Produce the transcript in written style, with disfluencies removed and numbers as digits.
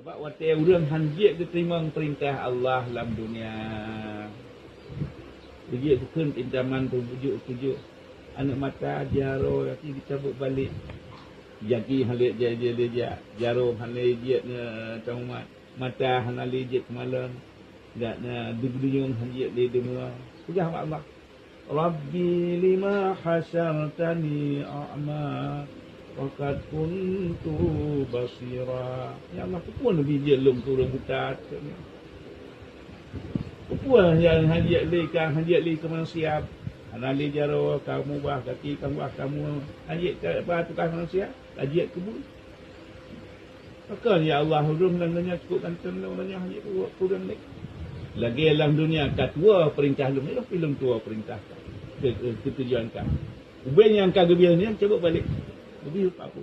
Sebab waktu orang hanjit dia terima perintah Allah dalam dunia. Dia sukun pinjaman tu bujuk anak mata jaro nanti dicabut balik. Jadi halik dia jaro halik dia tahu mata halik dia kemalan. Dak na duduyung hanjit dia demua. Sudah Allah. Rabbi lima hasyartani a'ma waqad kuntu basira. Ya Allah, pun lebih je lum turun hutat. Pun yang hanjat li ke manusia. Anali jaro kamu bah kaki kamu bah kamu hanjat ke apa tukang manusia, hanjat kebun. Maka ya Allah huruf nanya cukup kanten nanya hanjat kurang ni. Lagi dalam dunia katua perintah lu ni film tua perintah ketujuan kan. Ubin yang kagak biar ni cabut balik. Lebih apa?